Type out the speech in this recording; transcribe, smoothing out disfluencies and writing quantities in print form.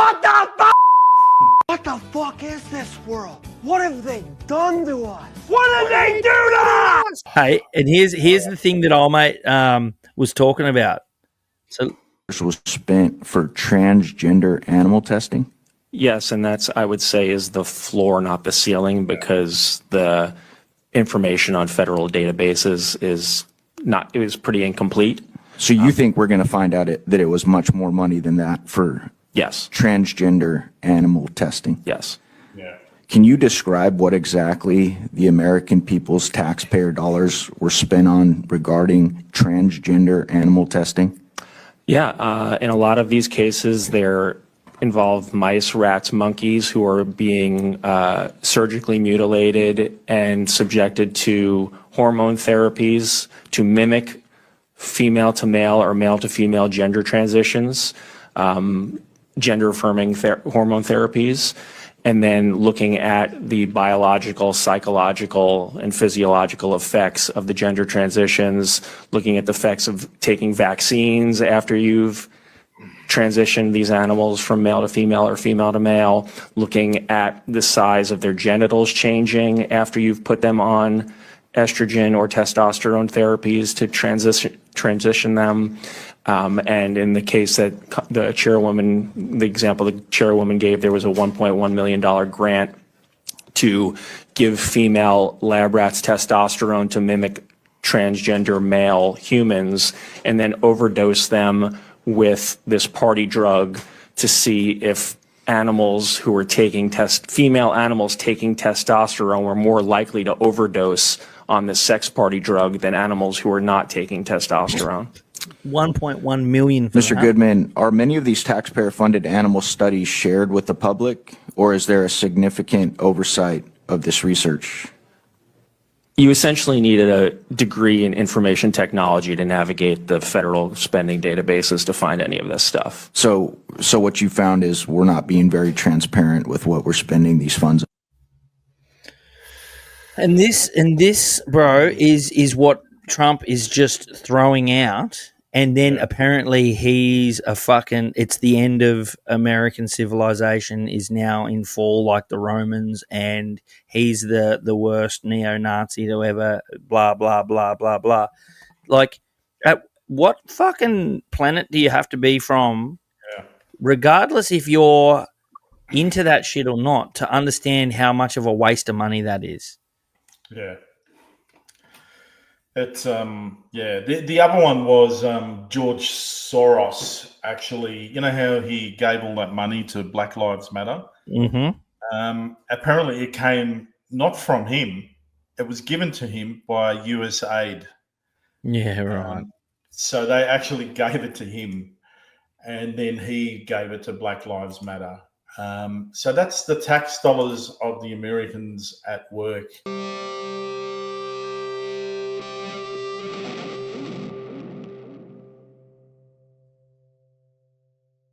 What the fuck? What the fuck is this world? What have they done to us? What did they do to us? Hey, and here's the thing that old mate was talking about. So was spent for transgender animal testing? Yes, and that's, I would say, is the floor, not the ceiling, because the information on federal databases is pretty incomplete. So you think we're going to find out that it was much more money than that for Yes. transgender animal testing? Yes. Yeah. Can you describe what exactly the American people's taxpayer dollars were spent on regarding transgender animal testing? Yeah, in a lot of these cases, they're involve mice, rats, monkeys who are being surgically mutilated and subjected to hormone therapies to mimic female to male or male to female gender transitions, gender affirming hormone therapies, and then looking at the biological, psychological, and physiological effects of the gender transitions, looking at the effects of taking vaccines after you've transitioned these animals from male to female or female to male, looking at the size of their genitals changing after you've put them on estrogen or testosterone therapies to transition them. And in the case that the chairwoman, the example the chairwoman gave, there was a $1.1 million grant to give female lab rats testosterone to mimic transgender male humans and then overdose them with this party drug to see if animals who were taking female animals taking testosterone were more likely to overdose on the sex party drug than animals who are not taking testosterone. 1.1 million. Mr. Goodman, are many of these taxpayer-funded animal studies shared with the public, or is there a significant oversight of this research? You essentially needed a degree in information technology to navigate the federal spending databases to find any of this stuff. So what you found is we're not being very transparent with what we're spending these funds on. And this, bro, is what Trump is just throwing out. And then apparently he's it's the end of American civilization is now in fall like the Romans, and he's the worst neo-Nazi to ever blah, blah, blah, blah, blah. Like, at what fucking planet do you have to be from, regardless if you're into that shit or not, to understand how much of a waste of money that is? Yeah. It's the other one was George Soros, actually. You know how he gave all that money to Black Lives Matter? Mm-hmm. Apparently it came not from him. It was given to him by USAID. Yeah, right. So they actually gave it to him, and then he gave it to Black Lives Matter. So that's the tax dollars of the Americans at work.